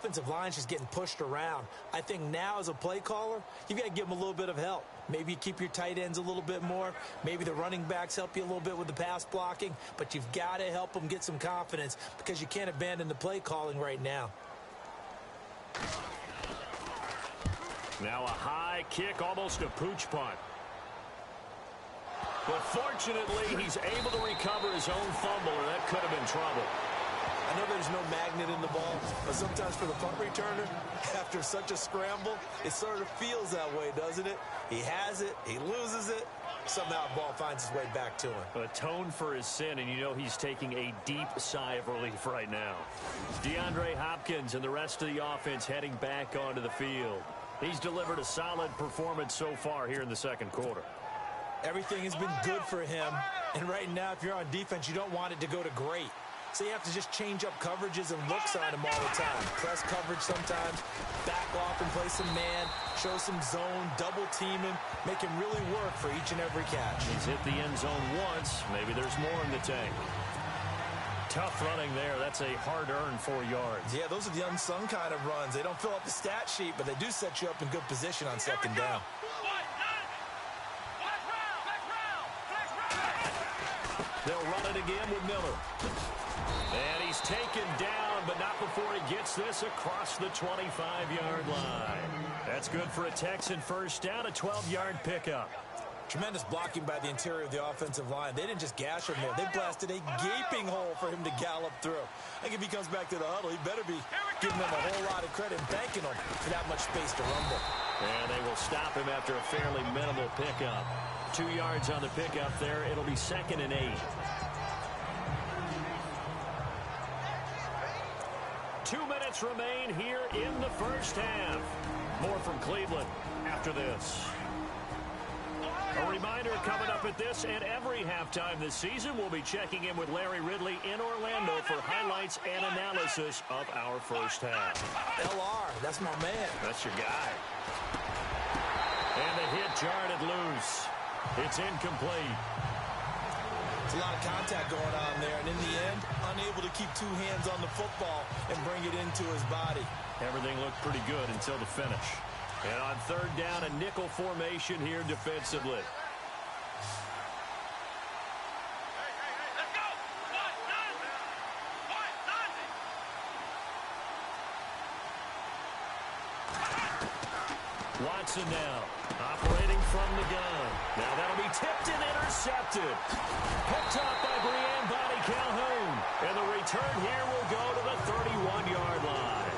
offensive line's just getting pushed around. I think now as a play caller, you've got to give them a little bit of help. Maybe you keep your tight ends a little bit more. Maybe the running backs help you a little bit with the pass blocking. But you've got to help them get some confidence because you can't abandon the play calling right now. Now a high kick, almost a pooch punt. But fortunately, he's able to recover his own fumble, or that could have been trouble. I know there's no magnet in the ball, but sometimes for the punt returner, after such a scramble, it sort of feels that way, doesn't it? He has it, he loses it, somehow the ball finds its way back to him. Atone for his sin, and you know he's taking a deep sigh of relief right now. DeAndre Hopkins and the rest of the offense heading back onto the field. He's delivered a solid performance so far here in the second quarter. Everything has been good for him, and right now, if you're on defense, you don't want it to go to great. So you have to just change up coverages and looks on him all the time. Press coverage sometimes, back off and play some man, show some zone, double team him, make him really work for each and every catch. He's hit the end zone once. Maybe there's more in the tank. Tough running there. That's a hard-earned 4 yards. Yeah, those are the unsung kind of runs. They don't fill up the stat sheet, but they do set you up in good position on second down. They'll run it again with Miller. And he's taken down, but not before he gets this across the 25-yard line. That's good for a Texan first down, a 12-yard pickup. Tremendous blocking by the interior of the offensive line. They didn't just gash him there. They blasted a gaping hole for him to gallop through. I think if he comes back to the huddle, he better be giving them a whole lot of credit and thanking them for that much space to rumble. And they will stop him after a fairly minimal pickup. 2 yards on the pickup there. It'll be 2nd and 8. Two minutes remain here in the first half. More from Cleveland after this. A reminder coming up at this and every halftime this season, we'll be checking in with Larry Ridley in Orlando for highlights and analysis of our first half. LR, that's my man. That's your guy. And the hit jarred it loose. It's incomplete. It's a lot of contact going on there, and in the end, unable to keep two hands on the football and bring it into his body. Everything looked pretty good until the finish. And on third down, a nickel formation here defensively. Watson now, operating from the gun. Now that'll be tipped and intercepted. Picked up by Brian Bonnie Calhoun. And the return here will go to the 31-yard line.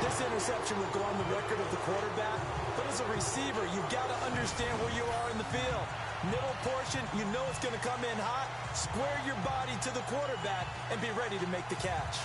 This interception will go on the record of the quarterback, but as a receiver, you've got to understand where you are in the field. Middle portion, you know it's going to come in hot. Square your body to the quarterback and be ready to make the catch.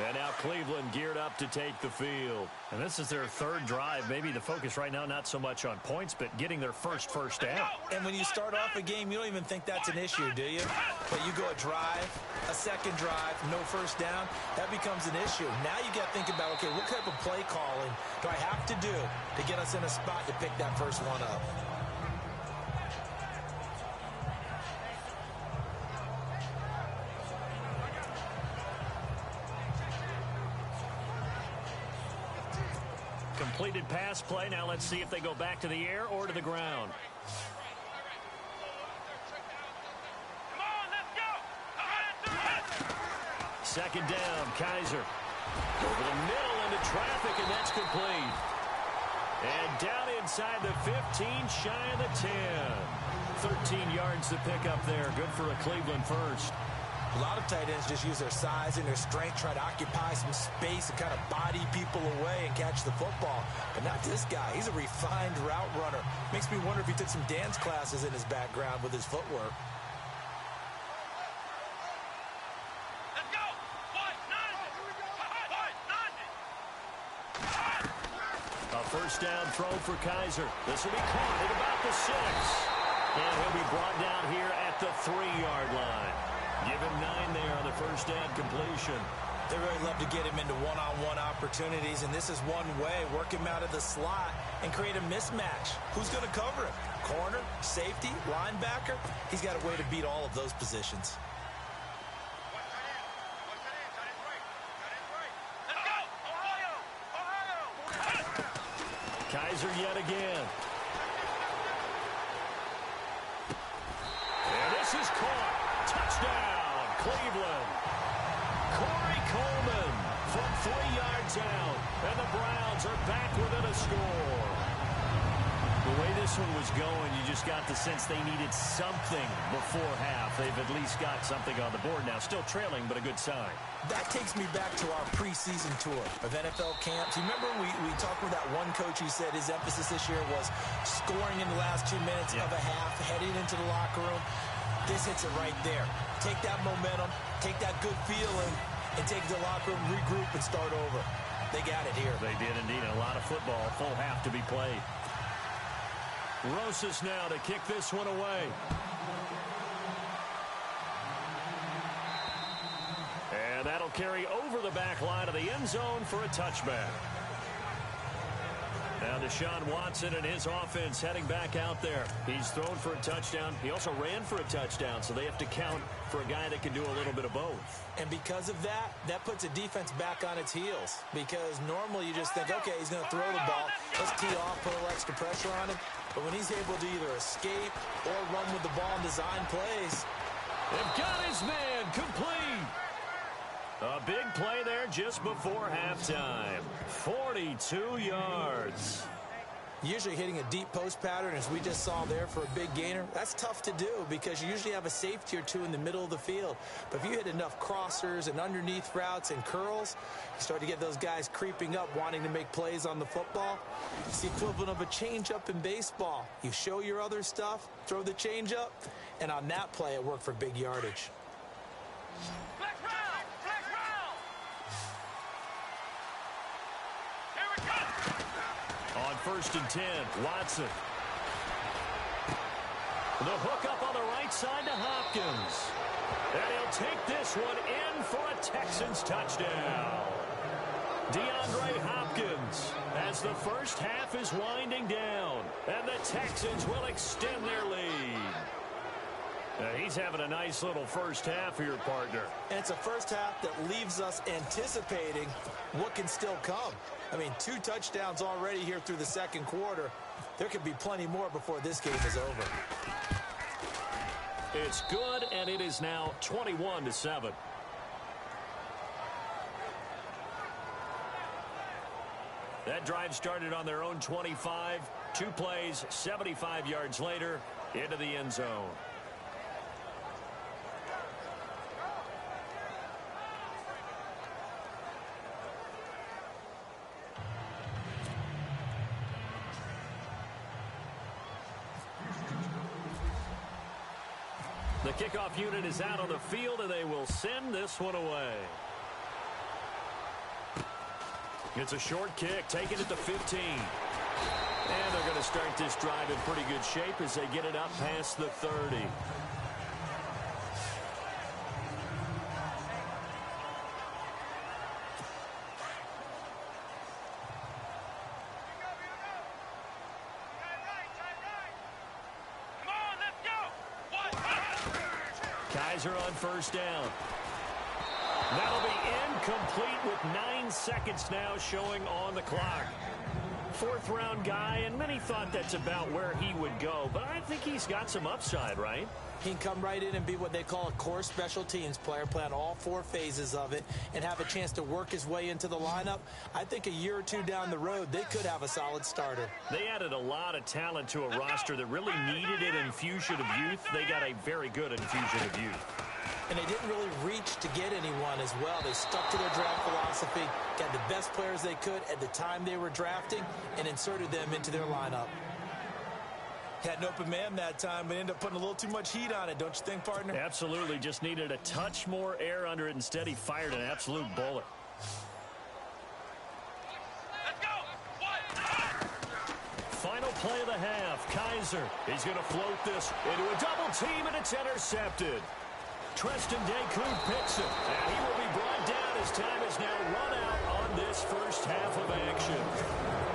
And now Cleveland geared up to take the field. And this is their third drive. Maybe the focus right now not so much on points, but getting their first down. And when you start off a game, you don't even think that's an issue, do you? But you go a drive, a second drive, no first down, that becomes an issue. Now you got to think about, okay, what type of play calling do I have to do to get us in a spot to pick that first one up? Completed pass play. Now let's see if they go back to the air or to the ground. Second down, Kaiser. Over the middle into traffic, and that's complete. And down inside the 15, shy of the 10. 13 yards to pick up there. Good for a Cleveland first. A lot of tight ends just use their size and their strength, try to occupy some space and kind of body people away and catch the football. But not this guy. He's a refined route runner. Makes me wonder if he took some dance classes in his background with his footwork. A first down throw for Kaiser. This will be caught at about the 6. And he'll be brought down here at the 3-yard line. Give him 9 there on the first down completion. They really love to get him into one-on-one opportunities, and this is one way. Work him out of the slot and create a mismatch. Who's going to cover him? Corner, safety, linebacker? He's got a way to beat all of those positions. Kaiser yet again. And this is caught. Touchdown, Cleveland. Corey Coleman from 3 yards out. And the Browns are back within a score. The way this one was going, you just got the sense they needed something before half. They've at least got something on the board now. Still trailing, but a good sign. That takes me back to our preseason tour of NFL camps. You remember we talked with that one coach who said his emphasis this year was scoring in the last 2 minutes of a half, heading into the locker room. This hits it right there. Take that momentum, take that good feeling, and take it to the locker room, regroup, and start over. They got it here. They did indeed. A lot of football, full half to be played. Rosas now to kick this one away. And that'll carry over the back line of the end zone for a touchback. Now Deshaun Watson and his offense heading back out there. He's thrown for a touchdown. He also ran for a touchdown, so they have to count for a guy that can do a little bit of both. And because of that, that puts a defense back on its heels. Because normally you just think, okay, he's going to throw the ball. Let's tee off, put a little extra pressure on him. But when he's able to either escape or run with the ball and design plays. They've got his man complete. A big play there just before halftime. 42 yards. Usually hitting a deep post pattern, as we just saw there for a big gainer, that's tough to do because you usually have a safety or two in the middle of the field. But if you hit enough crossers and underneath routes and curls, you start to get those guys creeping up, wanting to make plays on the football. It's the equivalent of a changeup in baseball. You show your other stuff, throw the changeup, and on that play, it worked for big yardage. On 1st and 10, Watson. The hook up on the right side to Hopkins. And he'll take this one in for a Texans touchdown. DeAndre Hopkins, as the first half is winding down, and the Texans will extend their lead. He's having a nice little first half here, partner. And it's a first half that leaves us anticipating what can still come. I mean, 2 touchdowns already here through the second quarter. There could be plenty more before this game is over. It's good, and it is now 21-7. That drive started on their own 25. 2 plays, 75 yards later, into the end zone. The kickoff unit is out on the field, and they will send this one away. It's a short kick, taken at the 15. And they're going to start this drive in pretty good shape as they get it up past the 30. Kaiser on 1st down. That'll be incomplete with 9 seconds now showing on the clock. 4th-round guy, and many thought that's about where he would go. But I think he's got some upside, right? He can come right in and be what they call a core special teams player, play on all 4 phases of it, and have a chance to work his way into the lineup. I think a year or 2 down the road, they could have a solid starter. They added a lot of talent to a roster that really needed an infusion of youth. They got a very good infusion of youth. And they didn't really reach to get anyone as well. They stuck to their draft philosophy, got the best players they could at the time they were drafting, and inserted them into their lineup. Had an open man that time, but ended up putting a little too much heat on it, don't you think, partner? Absolutely. Just needed a touch more air under it. Instead, he fired an absolute bullet. Let's go! Final play of the half. Kaiser. He's going to float this into a double team, and it's intercepted. Treston Deku picks it, and he will be brought down as time is now run out on this first half of action.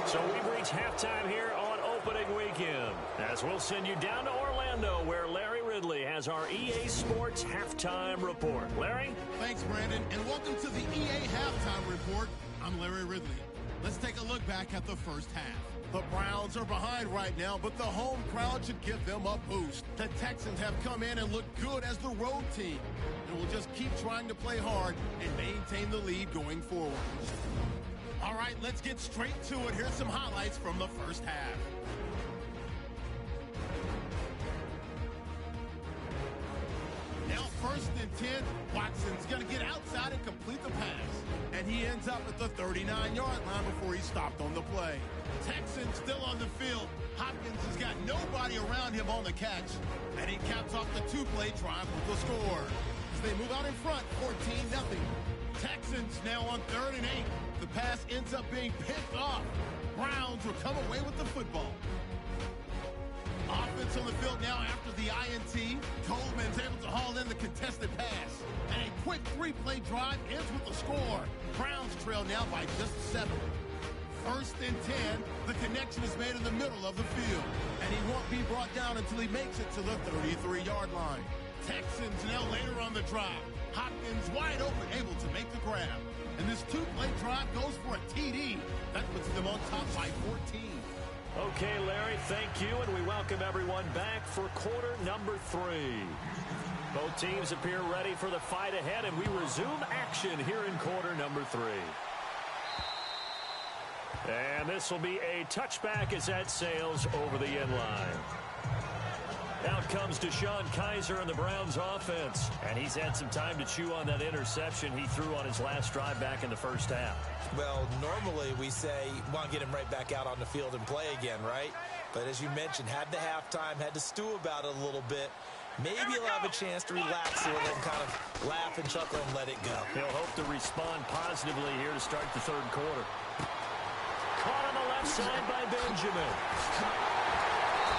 So we've reached It's halftime here on opening weekend, as we'll send you down to Orlando, where Larry Ridley has our EA Sports Halftime Report. Larry? Thanks, Brandon, and welcome to the EA Halftime Report. I'm Larry Ridley. Let's take a look back at the first half. The Browns are behind right now, but the home crowd should give them a boost. The Texans have come in and looked good as the road team, and will just keep trying to play hard and maintain the lead going forward. All right, let's get straight to it. Here's some highlights from the first half. Now, 1st and 10, Watson's going to get outside and complete the pass. And he ends up at the 39-yard line before he's stopped on the play. Texans still on the field. Hopkins has got nobody around him on the catch. And he caps off the two-play drive with the score. As they move out in front, 14-0. Texans now on 3rd and 8. The pass ends up being picked off. Browns will come away with the football. Offense on the field now after the INT. Coleman's able to haul in the contested pass. And a quick 3-play drive ends with a score. Browns trail now by just 7. 1st and 10. The connection is made in the middle of the field. And he won't be brought down until he makes it to the 33-yard line. Texans now later on the drive. Hopkins wide open, able to make the grab. And this 2-play drive goes for a TD. That puts them on top by 14. Okay, Larry, thank you, and we welcome everyone back for quarter number 3. Both teams appear ready for the fight ahead, and we resume action here in quarter number 3. And this will be a touchback as that sails over the end line. Out comes DeShone Kizer in the Browns offense. And he's had some time to chew on that interception he threw on his last drive back in the first half. Well, normally we say, want to get him right back out on the field and play again, right? But as you mentioned, had the halftime, had to stew about it a little bit. Maybe he'll have a chance to relax a little and kind of laugh and chuckle and let it go. He'll hope to respond positively here to start the third quarter. Caught on the left side by Benjamin.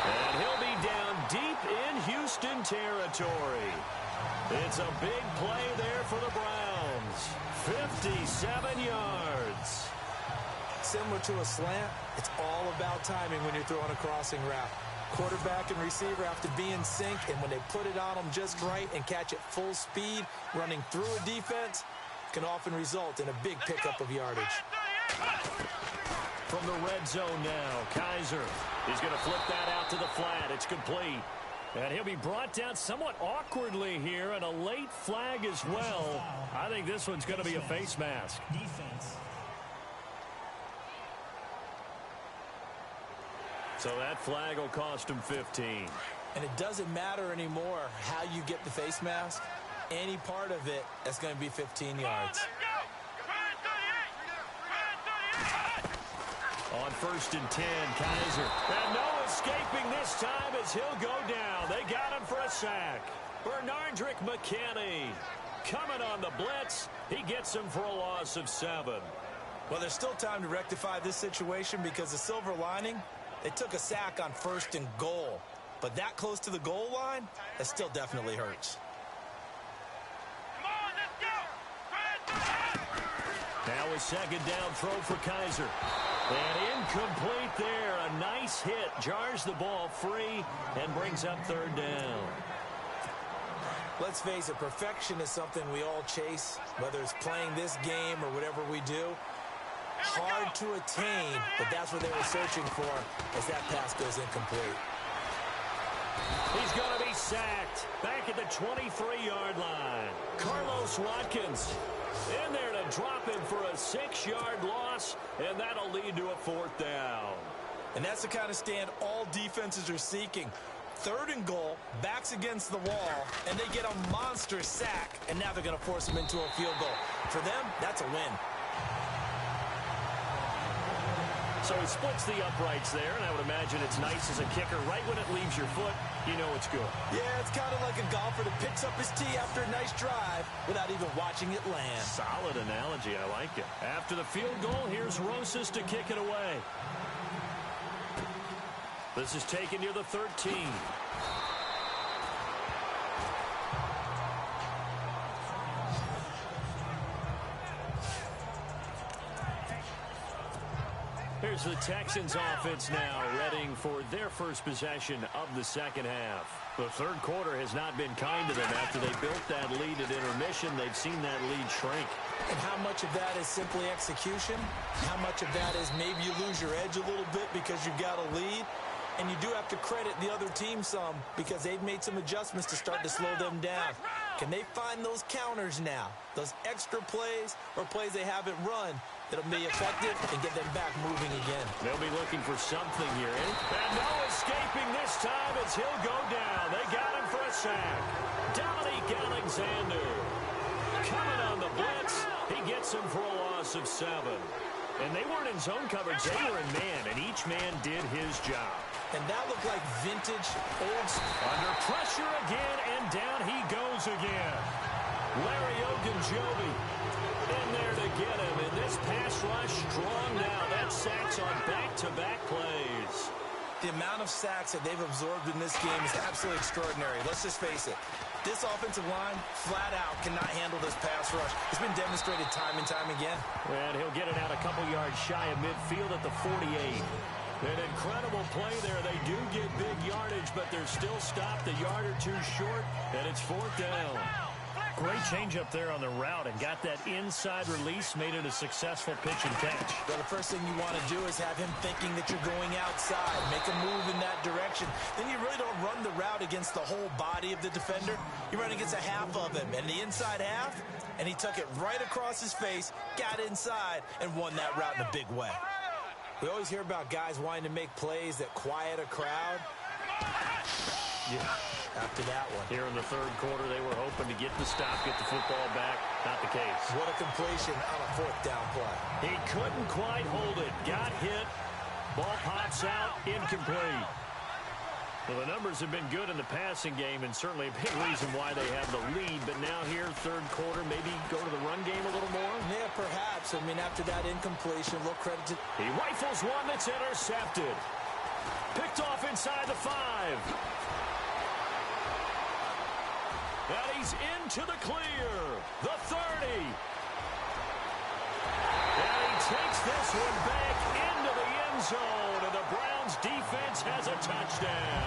And he'll be down deep in Houston territory. It's a big play there for the Browns. 57 yards. Similar to a slant, it's all about timing when you're throwing a crossing route. Quarterback and receiver have to be in sync, and when they put it on them just right and catch it full speed, running through a defense, can often result in a big pickup of yardage. From the red zone now, Kizer is going to flip that out to the flat. It's complete. And he'll be brought down somewhat awkwardly here, and a late flag as well. I think this one's going to be a face mask. So that flag will cost him 15. And it doesn't matter anymore how you get the face mask. Any part of it, that's going to be 15 yards. On 1st and 10, Kizer. And no escaping this time as he'll go down. They got him for a sack. Bernardrick McKinney coming on the blitz. He gets him for a loss of 7. Well, there's still time to rectify this situation because the silver lining, they took a sack on 1st and goal. But that close to the goal line, that still definitely hurts. Now a second down throw for Kizer. And incomplete there. A nice hit. Jars the ball free and brings up 3rd down. Let's face it, perfection is something we all chase, whether it's playing this game or whatever we do. Hard to attain, but that's what they were searching for as that pass goes incomplete. He's going to be sacked back at the 23-yard line. Carlos Watkins in there to drop him for a 6-yard loss, and that'll lead to a 4th down. And that's the kind of stand all defenses are seeking. 3rd and goal, backs against the wall, and they get a monster sack, and now they're going to force him into a field goal. For them, that's a win. So he splits the uprights there, and I would imagine it's nice as a kicker. Right when it leaves your foot, you know it's good. Yeah, it's kind of like a golfer that picks up his tee after a nice drive without even watching it land. Solid analogy. I like it. After the field goal, here's Rosas to kick it away. This is taken near the 13. Here's here's the Texans offense now, readying for their first possession of the second half. The third quarter has not been kind to them. After they built that lead at intermission, they've seen that lead shrink. And how much of that is simply execution? How much of that is maybe you lose your edge a little bit because you've got a lead? And you do have to credit the other team some because they've made some adjustments to start to slow them down. Can they find those counters now? Those extra plays or plays they haven't run that'll be effective and get them back moving again. They'll be looking for something here. And no escaping this time as he'll go down. They got him for a sack. Dominique Alexander coming on the blitz. He gets him for a loss of 7. And they weren't in zone coverage. They were in man, and each man did his job. And that looked like vintage old. Under pressure again, and down he goes again. Larry Ogunjobi in there to get him. And this pass rush strong now. That sacks on back-to-back plays. The amount of sacks that they've absorbed in this game is absolutely extraordinary. Let's just face it. This offensive line, flat out, cannot handle this pass rush. It's been demonstrated time and time again. And he'll get it out a couple yards shy of midfield at the 48. An incredible play there. They do get big yardage, but they're still stopped a yard or two short, and it's 4th down. Great change up there on the route and got that inside release, made it a successful pitch and catch. Well, the first thing you want to do is have him thinking that you're going outside, make a move in that direction. Then you really don't run the route against the whole body of the defender. You run against a half of him, and the inside half, and he took it right across his face, got inside, and won that route in a big way. We always hear about guys wanting to make plays that quiet a crowd. Yeah. After that one. Here in the third quarter, they were hoping to get the stop, get the football back. Not the case. What a completion on a 4th down play. He couldn't quite hold it. Got hit. Ball pops out. Incomplete. Well, the numbers have been good in the passing game, and certainly a big reason why they have the lead. But now here, third quarter, maybe go to the run game a little more? Yeah, perhaps. I mean, after that incompletion, a little credit to... He rifles one that's intercepted. Picked off inside the 5. And he's into the clear. The 30. And he takes this one back into the end zone. And the Browns defense has a touchdown.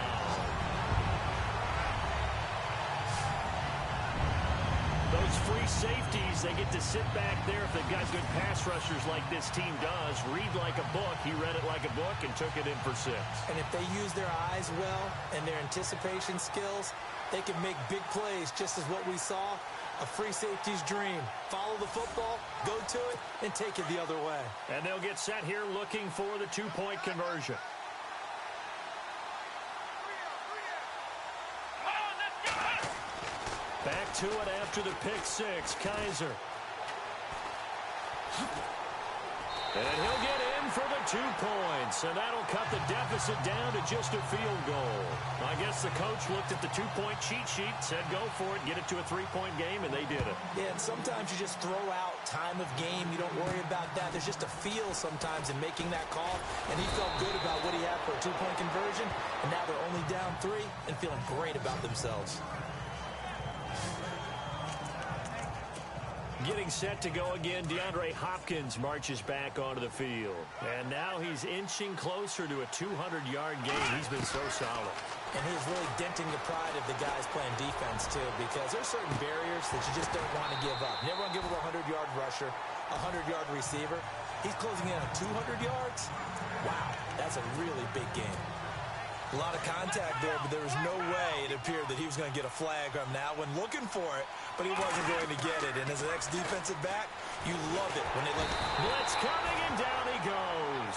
Those free safeties, they get to sit back there if they've got good pass rushers like this team does. Read like a book. He read it like a book and took it in for 6. And if they use their eyes well and their anticipation skills, they can make big plays, just as what we saw, a free safety's dream. Follow the football, go to it, and take it the other way. And they'll get set here looking for the 2-point conversion. Back to it after the pick 6, Kaiser. And he'll get in for the 2 points, and that'll cut the deficit down to just a field goal. I guess the coach looked at the 2-point cheat sheet, said go for it, get it to a 3-point game, and they did it. Yeah, and sometimes you just throw out time of game. You don't worry about that. There's just a feel sometimes in making that call, and he felt good about what he had for a 2-point conversion, and now they're only down 3 and feeling great about themselves. Getting set to go again, DeAndre Hopkins marches back onto the field. And now he's inching closer to a 200-yard game. He's been so solid. And he's really denting the pride of the guys playing defense, too, because there's certain barriers that you just don't want to give up. You never want to give up a 100-yard rusher, a 100-yard receiver. He's closing in on 200 yards. Wow, that's a really big game. A lot of contact there, but there was no way it appeared that he was going to get a flag on that one. Looking for it, but he wasn't going to get it. And as an ex-defensive back, you love it when they look. Blitz coming, and down he goes.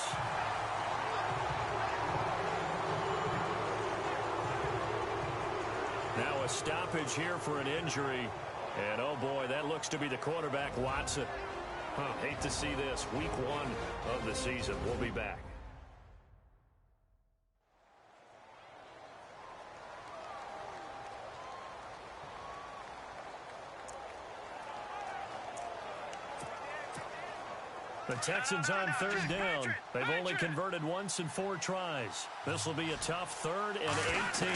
Now a stoppage here for an injury. And, oh, boy, that looks to be the quarterback, Watson. Hate to see this. Week 1 of the season. We'll be back. The Texans on 3rd down. They've only converted once in 4 tries. This will be a tough 3rd and 18.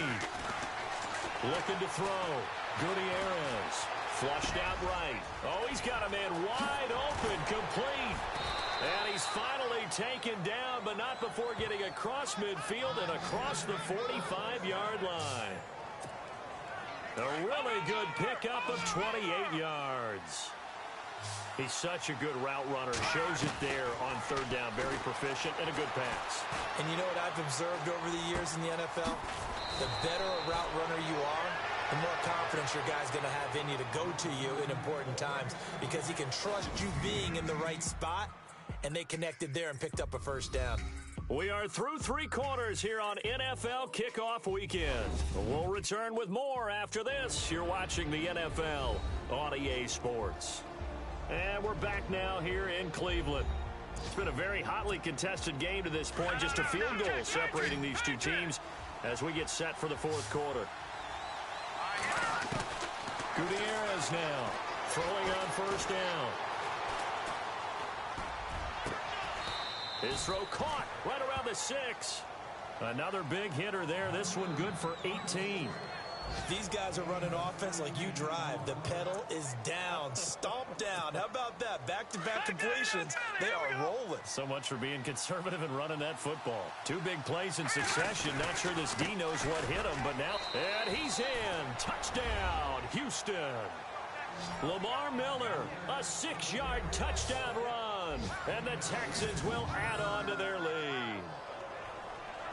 Looking to throw. Gutierrez. Flushed out right. Oh, he's got a man wide open. Complete. And he's finally taken down, but not before getting across midfield and across the 45-yard line. A really good pickup of 28 yards. He's such a good route runner. Shows it there on third down. Very proficient and a good pass. And you know what I've observed over the years in the NFL? The better a route runner you are, the more confidence your guy's going to have in you to go to you in important times because he can trust you being in the right spot, and they connected there and picked up a first down. We are through three quarters here on NFL Kickoff Weekend. We'll return with more after this. You're watching the NFL on EA Sports. And we're back now here in Cleveland. It's been a very hotly contested game to this point. Just a field goal separating these two teams as we get set for the fourth quarter. Gutierrez now throwing on first down. His throw caught right around the 6. Another big hitter there. This one good for 18. These guys are running offense like you drive. The pedal is down, stomped down. How about that? Back-to-back completions. They are rolling. So much for being conservative and running that football. Two big plays in succession. Not sure this D knows what hit him, but now, and he's in. Touchdown, Houston. Lamar Miller, a 6-yard touchdown run. And the Texans will add on to their lead.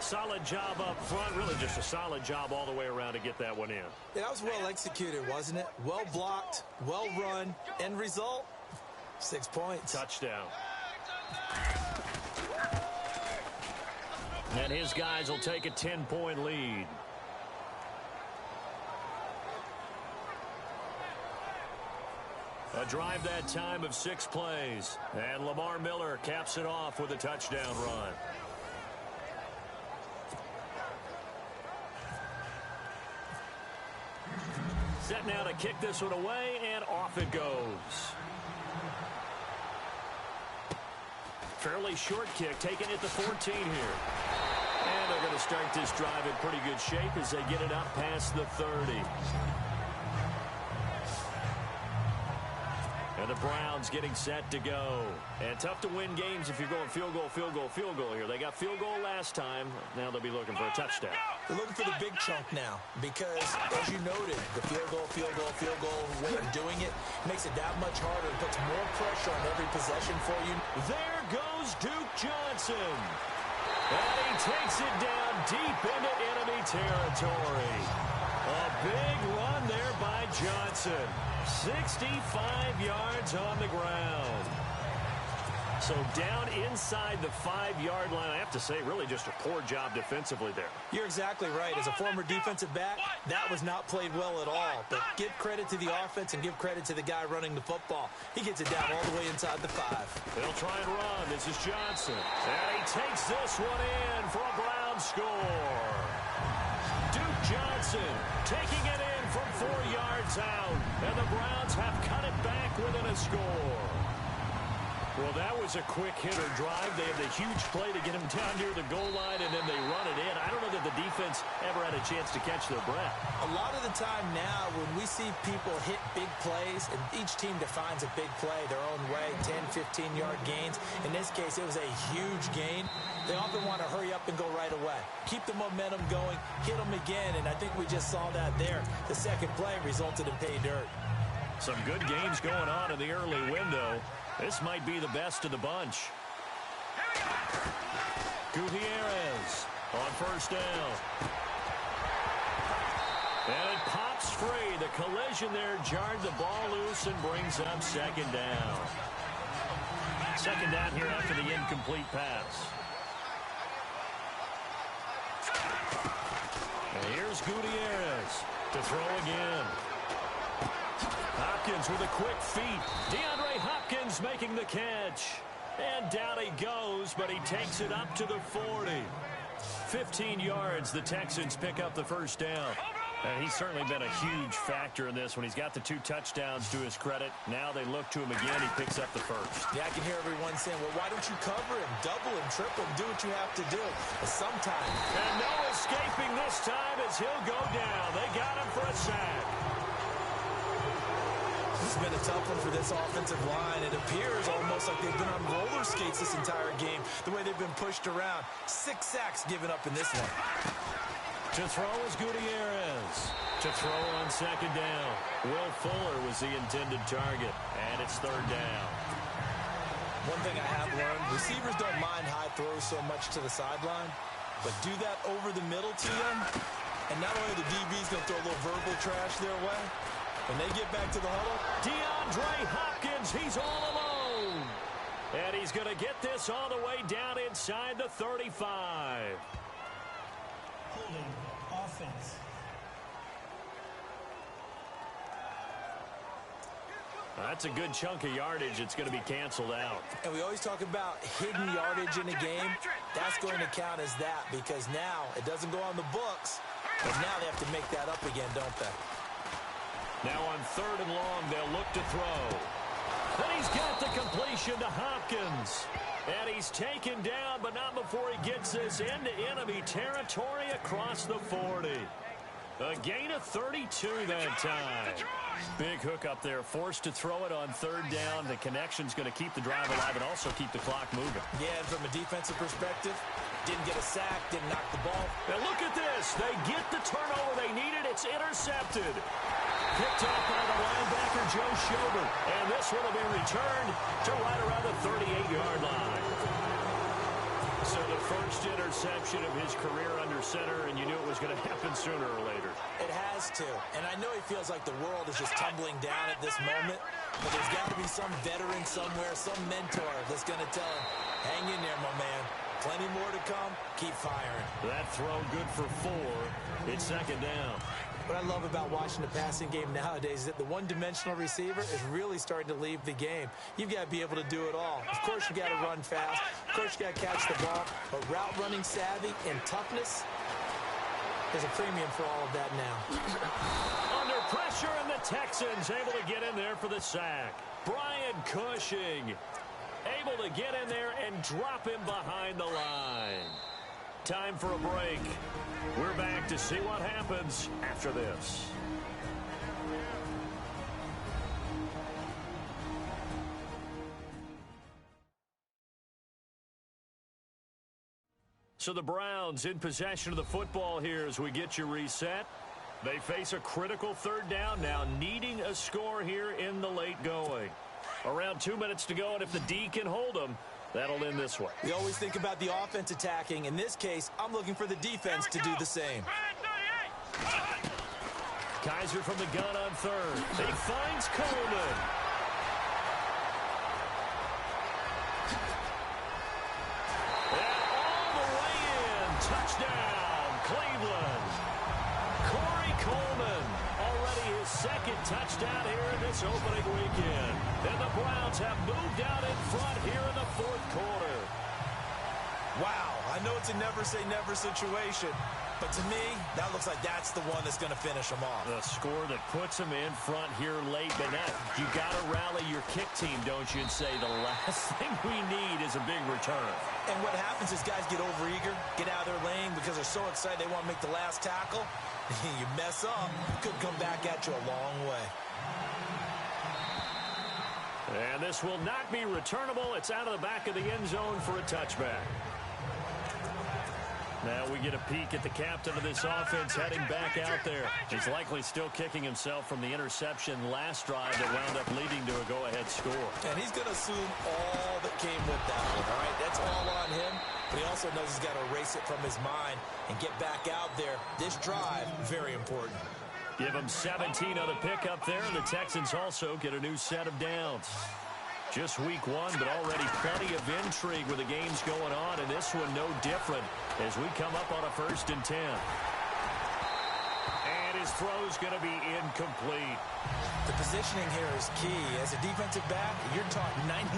Solid job up front. Really just a solid job all the way around to get that one in. Yeah, that was well executed, wasn't it? Well blocked, well run. End result, 6 points. Touchdown. And his guys will take a 10-point lead. A drive that time of 6 plays. And Lamar Miller caps it off with a touchdown run. Set now to kick this one away, and off it goes. Fairly short kick, taken at the 14 here. And they're going to start this drive in pretty good shape as they get it up past the 30. And the Browns getting set to go. And tough to win games if you're going field goal, field goal, field goal here. They got field goal last time. Now they'll be looking for a touchdown. They're looking for the big chunk now because, as you noted, the field goal way of doing it makes it that much harder and puts more pressure on every possession for you. There goes Duke Johnson. And he takes it down deep into enemy territory. A big run there by Johnson. 65 yards on the ground. So down inside the 5-yard line. I have to say, really just a poor job defensively there. You're exactly right. As a former defensive back, that was not played well at all. But give credit to the offense and give credit to the guy running the football. He gets it down all the way inside the 5. They'll try and run. This is Johnson. And he takes this one in for a Brown score. Duke Johnson taking it in from 4 yards out. And the Browns have cut it back within a score. Well, that was a quick hitter drive. They had the huge play to get him down near the goal line, and then they run it in. I don't know that the defense ever had a chance to catch their breath. A lot of the time now, when we see people hit big plays, and each team defines a big play their own way, 10, 15-yard gains. In this case, it was a huge gain. They often want to hurry up and go right away. Keep the momentum going, hit them again, and I think we just saw that there. The second play resulted in pay dirt. Some good games going on in the early window. This might be the best of the bunch. Gutierrez on first down. And it pops free. The collision there jarred the ball loose and brings up second down. Second down here after the incomplete pass. And here's Gutierrez to throw again. Hopkins with a quick feet. DeAndre Hopkins making the catch. And down he goes, but he takes it up to the 40. 15 yards, the Texans pick up the first down. And he's certainly been a huge factor in this when he's got the 2 touchdowns to his credit. Now they look to him again. He picks up the first. Yeah, I can hear everyone saying, well, why don't you cover him, double him, triple him, do what you have to do. But sometimes. And no escaping this time as he'll go down. They got him for a sack. This has been a tough one for this offensive line. It appears almost like they've been on roller skates this entire game, the way they've been pushed around. 6 sacks given up in this one. To throw is Gutierrez. To throw on second down. Will Fuller was the intended target, and it's third down. One thing I have learned, receivers don't mind high throws so much to the sideline, but do that over the middle to them, and not only the DB's going to throw a little verbal trash their way, when they get back to the huddle, DeAndre Hopkins, he's all alone. And he's going to get this all the way down inside the 35. Holding offense. That's a good chunk of yardage. It's going to be canceled out. and we always talk about hidden yardage in a game. That's going to count as that because now it doesn't go on the books, but now they have to make that up again, don't they? Now on third and long, they'll look to throw. And he's got the completion to Hopkins. And he's taken down, but not before he gets this into enemy territory across the 40. A gain of 32 that time. Big hook up there, forced to throw it on third down. The connection's going to keep the drive alive and also keep the clock moving. Yeah, and from a defensive perspective, didn't get a sack, didn't knock the ball. Now look at this. They get the turnover they needed. It's intercepted. Picked off by the linebacker, Joe Schobert. And this one will be returned to right around the 38-yard line. So the first interception of his career under center, and you knew it was going to happen sooner or later. It has to. And I know he feels like the world is just tumbling down at this moment, but there's got to be some veteran somewhere, some mentor that's going to tell him, hang in there, my man. Plenty more to come. Keep firing. That throw good for 4. It's second down. What I love about watching the passing game nowadays is that the one-dimensional receiver is really starting to leave the game. You've got to be able to do it all. Of course, you got to run fast. Of course, you got to catch the ball. But route running savvy and toughness, there's a premium for all of that now. Under pressure, and the Texans able to get in there for the sack. Brian Cushing able to get in there and drop him behind the line. Time for a break. We're back to see what happens after this. So the Browns in possession of the football here as we get you reset. They face a critical third down now, needing a score here in the late going. Around 2 minutes to go, and if the D can hold them, that'll end this one. We always think about the offense attacking. In this case, I'm looking for the defense to do the same. Kaiser from the gun on third. He finds Coleman. And all the way in. Touchdown, Cleveland. Corey Coleman. Already his second touchdown here in this opening weekend. And the Browns have moved out in front here in the fourth quarter. Wow, I know it's a never-say-never situation, but to me, that looks like that's the one that's going to finish them off. The score that puts them in front here late, but now you got to rally your kick team, don't you, and say the last thing we need is a big return. And what happens is guys get overeager, get out of their lane because they're so excited they want to make the last tackle. You mess up, could come back at you a long way. And this will not be returnable. It's out of the back of the end zone for a touchback. Now we get a peek at the captain of this offense heading back out there. He's likely still kicking himself from the interception last drive that wound up leading to a go-ahead score. And he's going to assume all that came with that one, all right? That's all on him. But he also knows he's got to erase it from his mind and get back out there. This drive, very important. Give him 17 on the pickup there, and the Texans also get a new set of downs. Just week one, but already plenty of intrigue with the games going on, and this one no different as we come up on a 1st and 10. And his throw's going to be incomplete. The positioning here is key. As a defensive back, you're taught 99%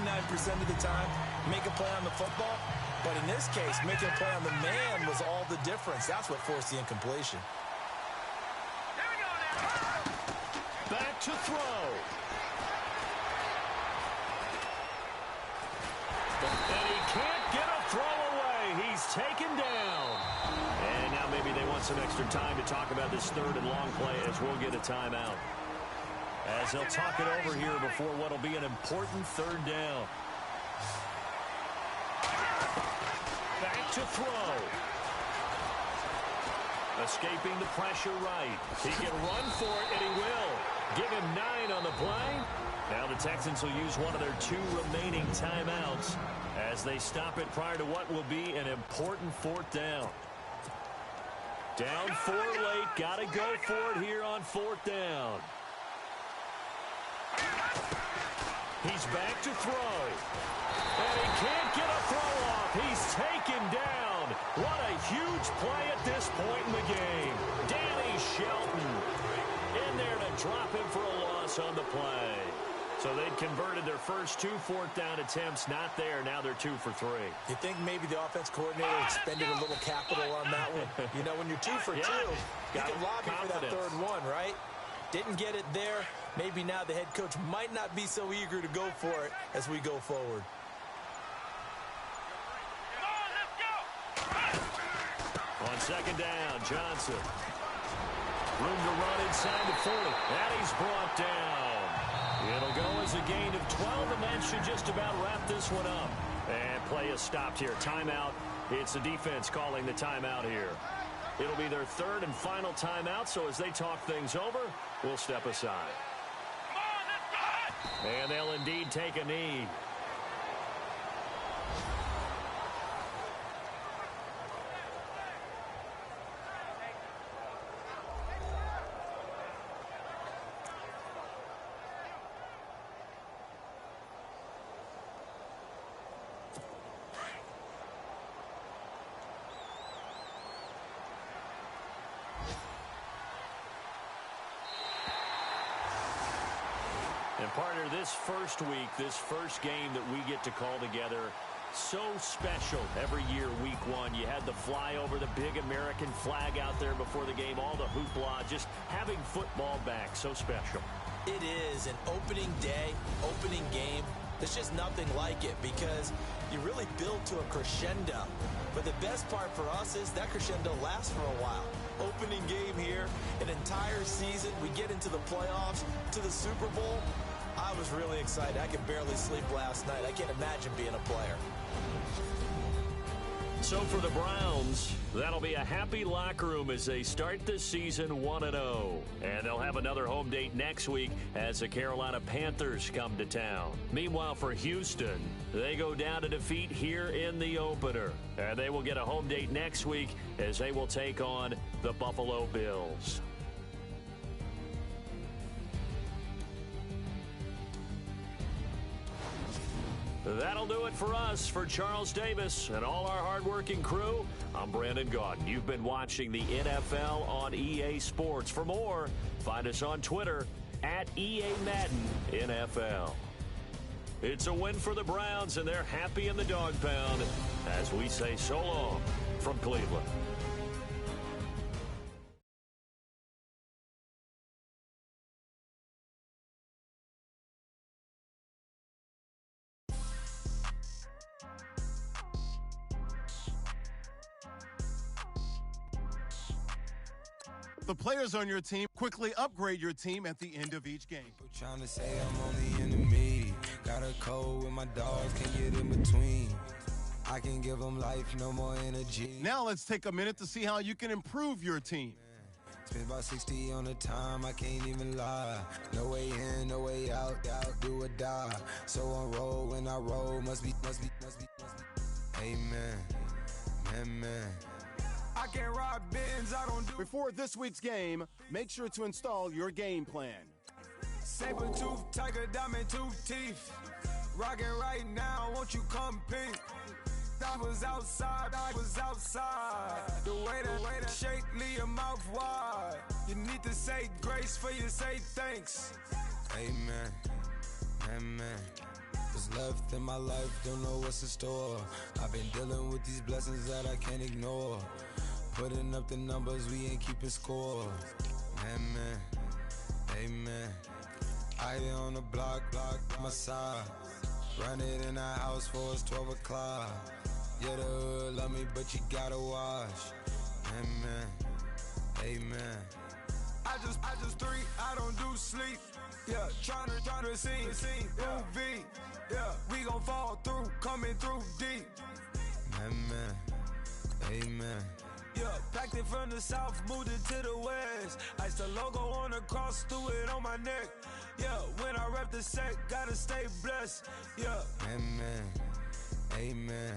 of the time, make a play on the football. But in this case, making a play on the man was all the difference. That's what forced the incompletion. Back to throw. And he can't get a throw away. He's taken down. And now maybe they want some extra time to talk about this 3rd and long play as we'll get a timeout. as they'll talk it over here before what will be an important third down. Back to throw. Escaping the pressure right. He can run for it, and he will. Give him 9 on the play. Now the Texans will use one of their 2 remaining timeouts as they stop it prior to what will be an important fourth down. Down 4 late. Got to go for it here on fourth down. He's back to throw. And he can't get a throw off. He's taken down. What a huge play at this point in the game. Danny Shelton in there to drop him for a loss on the play. So they'd converted their first 2 fourth down attempts. Not there. Now they're 2 for 3. You think maybe the offense coordinator expended a little capital on that one? You know, when you're 2 for 2, you can lobby for that third one, right? Didn't get it there. Maybe now the head coach might not be so eager to go for it as we go forward. On second down, Johnson. Room to run inside the 40. And he's brought down. It'll go as a gain of 12, and that should just about wrap this one up. And play is stopped here. Timeout. It's the defense calling the timeout here. It'll be their third and final timeout, so as they talk things over, we'll step aside. And they'll indeed take a knee. And partner, this first week, this first game that we get to call together, so special every year, week 1. You had the flyover, the big American flag out there before the game, all the hoopla, just having football back, so special. It is an opening day, opening game. There's just nothing like it because you really build to a crescendo. But the best part for us is that crescendo lasts for a while. Opening game here, an entire season. We get into the playoffs, to the Super Bowl. I was really excited. I could barely sleep last night. I can't imagine being a player. So for the Browns, that'll be a happy locker room as they start the season 1-0. And they'll have another home date next week as the Carolina Panthers come to town. Meanwhile, for Houston, they go down to defeat here in the opener. And they will get a home date next week as they will take on the Buffalo Bills. That'll do it for us. For Charles Davis and all our hardworking crew, I'm Brandon Gaudin. You've been watching the NFL on EA Sports. For more, find us on Twitter at EA Madden NFL. It's a win for the Browns, and they're happy in the dog pound as we say so long from Cleveland. The players on your team quickly upgrade your team at the end of each game. People trying to say I'm on the enemy. Got a cold with my dogs, can't get in between. I can give them life, no more energy. Now let's take a minute to see how you can improve your team. Spend about 60 on the time, I can't even lie. No way in, no way out, do or die. So on roll when I roll, must be. Amen, man. I can ride Benz, I don't do. Before this week's game, make sure to install your game plan. Saber tooth, tiger, diamond tooth teeth. Rockin' right now, won't you come pink? I was outside. The way that shake, leave your mouth wide. You need to say grace for you say thanks. Amen, What's left in my life, don't know what's in store. I've been dealing with these blessings that I can't ignore. Putting up the numbers, we ain't keeping score. Amen. I here on the block, my side. Run it in the house for us 12 o'clock. Yeah, the hood love me, but you gotta wash. Amen. I just 3, I don't do sleep. Yeah, tryna sing, UV. Yeah, we gon' fall through, coming through deep. Amen, amen. Yeah, packed it from the south, moved it to the west. Iced the logo on the cross, threw it on my neck. Yeah, when I rep the set, gotta stay blessed. Yeah, amen, amen.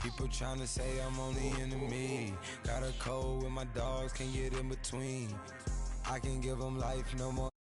People tryna say I'm on the enemy. Got a code with my dogs, can't get in between. I can give them life, no more.